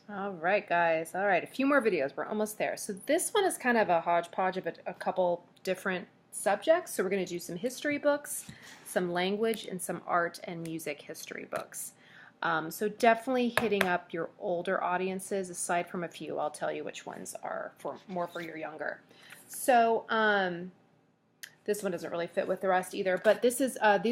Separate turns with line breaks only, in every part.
All right, guys. All right, a few more videos. We're almost there. So this one is kind of a hodgepodge of a couple different subjects. So we're going to do some history books, some language, and some art and music history books. So definitely hitting up your older audiences, aside from a few. I'll tell you which ones are more for your younger. So this one doesn't really fit with the rest either, but these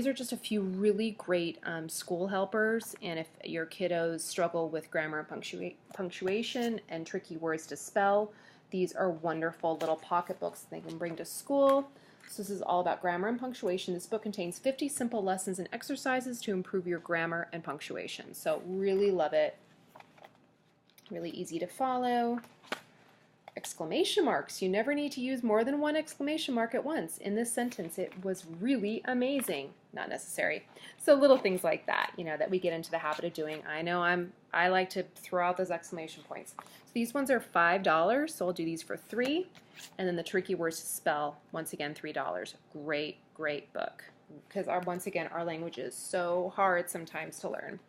are just a few really great school helpers, and if your kiddos struggle with grammar and punctuation and tricky words to spell, these are wonderful little pocket books they can bring to school. So this is all about grammar and punctuation. This book contains 50 simple lessons and exercises to improve your grammar and punctuation. So really love it. Really easy to follow. Exclamation marks. You never need to use more than one exclamation mark at once. In this sentence, it was really amazing. Not necessary. So little things like that, that we get into the habit of doing. I know I like to throw out those exclamation points. So these ones are $5, so I'll do these for $3. And then the tricky words to spell, once again, $3. Great, great book. Because once again, our language is so hard sometimes to learn.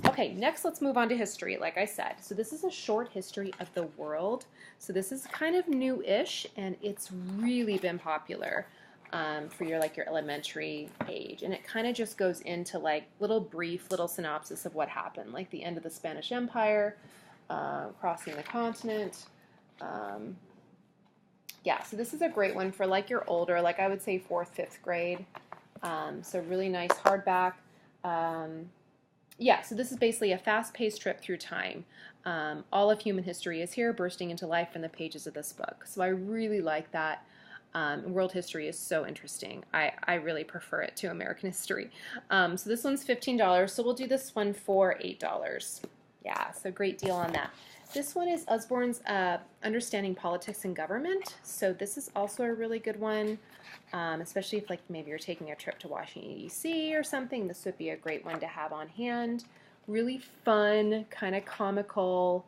Okay, next let's move on to history, like I said. So this is a short history of the world. So this is kind of new-ish, and it's really been popular for your elementary age. And it kind of just goes into brief little synopsis of what happened, like the end of the Spanish Empire, crossing the continent. Yeah, so this is a great one for your older, I would say 4th, 5th grade. So really nice hardback. Yeah, so this is basically a fast-paced trip through time. All of human history is here, bursting into life in the pages of this book. So I really like that. World history is so interesting. I really prefer it to American history. So this one's $15, so we'll do this one for $8. Yeah, so great deal on that. This one is Usborne's Understanding Politics and Government. So this is also a really good one, especially if maybe you're taking a trip to Washington, D.C. or something. This would be a great one to have on hand. Really fun, kind of comical,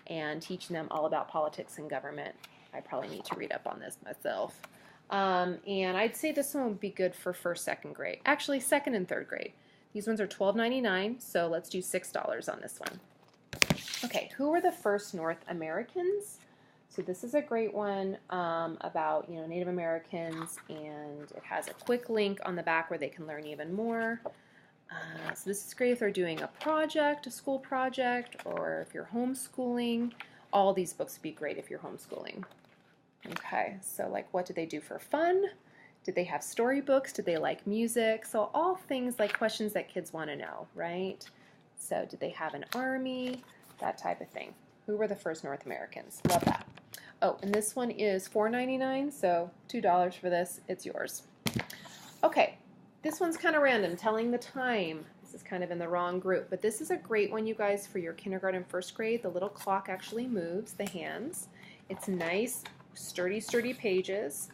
and teaching them all about politics and government. I probably need to read up on this myself. And I'd say this one would be good for 1st, 2nd grade. Actually, 2nd and 3rd grade. These ones are $12.99, so let's do $6 on this one. Okay, who were the first North Americans? So this is a great one about Native Americans, and it has a quick link on the back where they can learn even more. So this is great if they're doing a project, a school project, or if you're homeschooling. All these books would be great if you're homeschooling. Okay, so what did they do for fun? Did they have storybooks? Did they like music? So all things questions that kids want to know, right? So did they have an army? That type of thing. Who were the first North Americans? Love that. Oh, and this one is $4.99, so $2 for this. It's yours. Okay, this one's kind of random. Telling the time. This is kind of in the wrong group, but this is a great one, you guys, for your kindergarten, 1st grade. The little clock actually moves, the hands. It's nice, sturdy pages,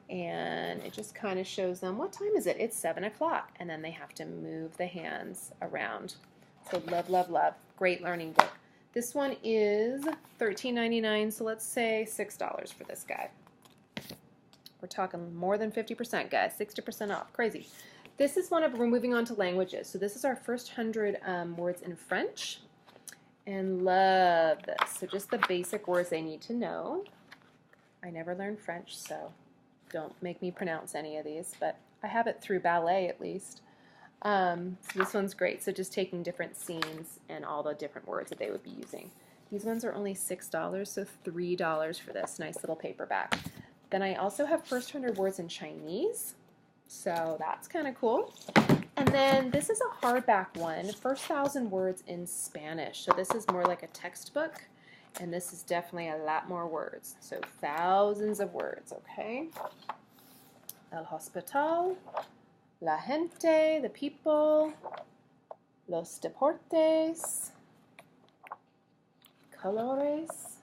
and it just kind of shows them, what time is it? It's 7 o'clock, and then they have to move the hands around. So love, love, love. Great learning book. This one is $13.99, so let's say $6 for this guy. We're talking more than 50%, guys. 60% off. Crazy. This is we're moving on to languages. So this is our first 100 words in French. And love this. So just the basic words they need to know. I never learned French, so don't make me pronounce any of these, but I have it through ballet at least. So this one's great. So just taking different scenes and all the different words that they would be using. These ones are only $6, so $3 for this nice little paperback. Then I also have first 100 words in Chinese, so that's kind of cool. And then this is a hardback one, first 1,000 words in Spanish. So this is more like a textbook, and this is definitely a lot more words. So thousands of words, okay? El hospital. La gente, the people, los deportes, colores,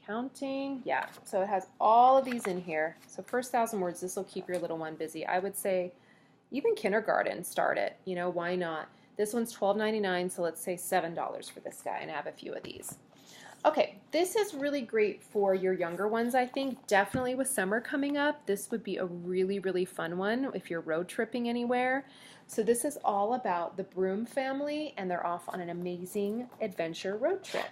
counting. Yeah, so it has all of these in here. So first 1,000 words, this will keep your little one busy. I would say even kindergarten, start it. Why not? This one's $12.99, so let's say $7 for this guy, and I have a few of these. Okay, this is really great for your younger ones, I think. Definitely with summer coming up, this would be a really, really fun one if you're road tripping anywhere. So this is all about the Broom family, and they're off on an amazing adventure road trip.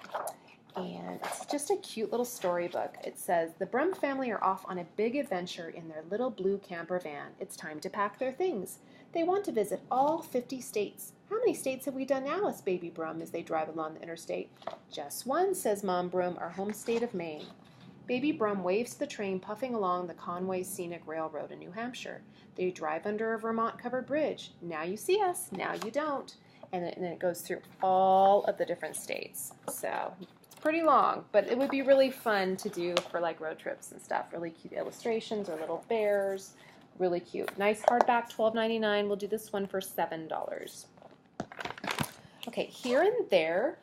And it's just a cute little storybook. It says, the Broom family are off on a big adventure in their little blue camper van. It's time to pack their things. They want to visit all 50 states. How many states have we done now, asks Baby Broom as they drive along the interstate. Just one, says Mom Broom, our home state of Maine. Baby Broom waves to the train puffing along the Conway Scenic Railroad in New Hampshire. They drive under a Vermont-covered bridge. Now you see us, now you don't. And then it goes through all of the different states. So it's pretty long, but it would be really fun to do for like road trips and stuff. Really cute illustrations or little bears. Really cute. Nice hardback, $12.99. We'll do this one for $7. Okay, Here and There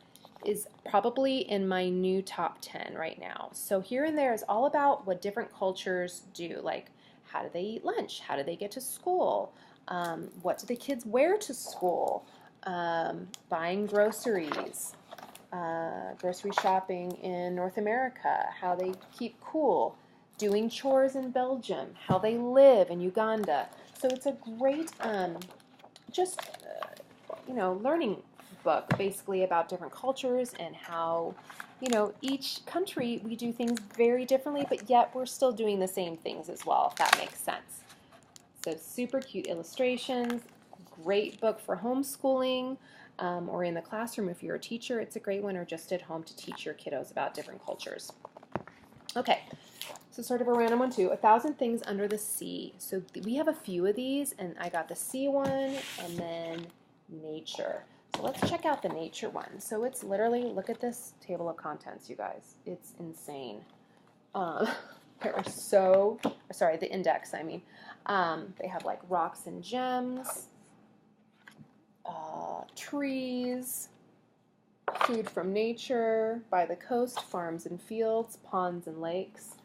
is probably in my new top 10 right now. So Here and There is all about what different cultures do. Like, how do they eat lunch? How do they get to school? What do the kids wear to school? Buying groceries. Grocery shopping in North America. How they keep cool. Doing chores in Belgium, how they live in Uganda. So it's a great, learning book basically about different cultures and how, each country we do things very differently, but yet we're still doing the same things as well, if that makes sense. So super cute illustrations, great book for homeschooling or in the classroom if you're a teacher. It's a great one, or just at home to teach your kiddos about different cultures. Okay. So sort of a random one too, 1,000 Things Under the Sea. So we have a few of these, and I got the sea one and then nature. So let's check out the nature one. So it's literally, look at this table of contents, you guys. It's insane. There are the index, I mean. They have like rocks and gems, trees, food from nature, by the coast, farms and fields, ponds and lakes.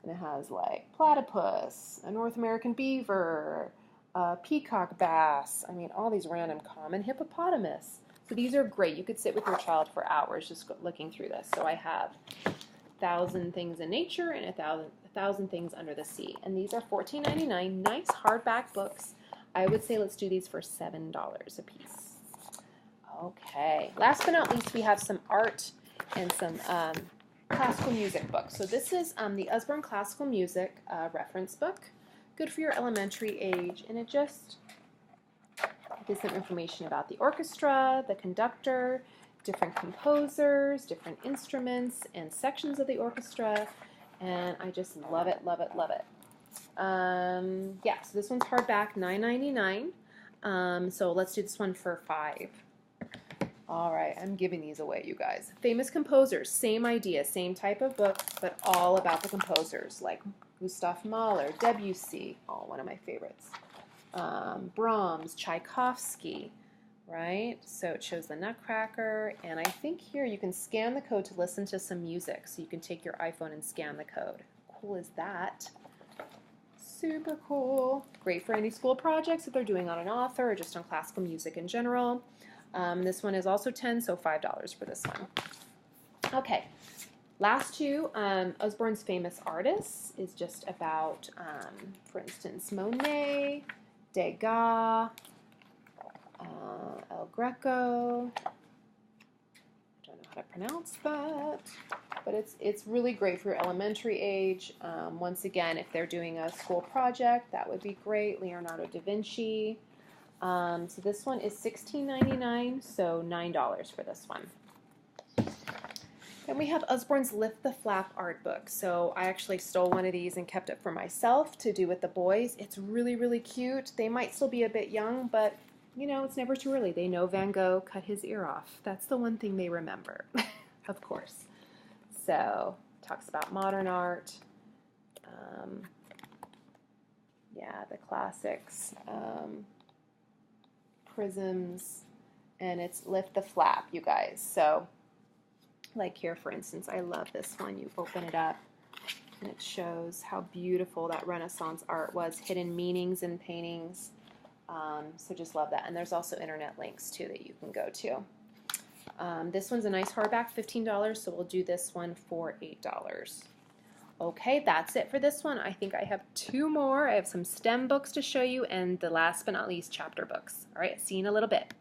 And it has like platypus, a North American beaver, a peacock bass, all these random common hippopotamus. So these are great. You could sit with your child for hours just looking through this. So I have 1,000 Things in Nature and 1,000 Things Under the Sea. And these are $14.99, nice hardback books. I would say let's do these for $7 a piece. Okay, last but not least, we have some art and some classical music book. So this is the Usborne Classical Music reference book. Good for your elementary age, and it just gives some information about the orchestra, the conductor, different composers, different instruments, and sections of the orchestra, and I just love it, love it, love it. So this one's hardback, $9.99. So let's do this one for $5. All right, I'm giving these away, you guys. Famous composers, same idea, same type of book, but all about the composers, like Gustav Mahler, Debussy, one of my favorites. Brahms, Tchaikovsky, right? So it shows the Nutcracker, and I think here you can scan the code to listen to some music, so you can take your iPhone and scan the code. Cool is that? Super cool. Great for any school projects that they're doing on an author or just on classical music in general. This one is also $10, so $5 for this one. Okay, last two, Usborne's Famous Artists is just about, for instance, Monet, Degas, El Greco. I don't know how to pronounce that, but it's really great for your elementary age. Once again, if they're doing a school project, that would be great. Leonardo da Vinci. So this one is $16.99, so $9 for this one. Then we have Usborne's Lift the Flap art book. So I actually stole one of these and kept it for myself to do with the boys. It's really, really cute. They might still be a bit young, but it's never too early. They know Van Gogh cut his ear off. That's the one thing they remember, of course. So talks about modern art. The classics. Prisms, and it's Lift the Flap, you guys. So like here, for instance, I love this one. You open it up and it shows how beautiful that Renaissance art was, hidden meanings in paintings. So just love that. And there's also internet links too that you can go to. This one's a nice hardback, $15, so we'll do this one for $8. Okay, that's it for this one. I think I have 2 more. I have some STEM books to show you, and the last but not least, chapter books. All right, see you in a little bit.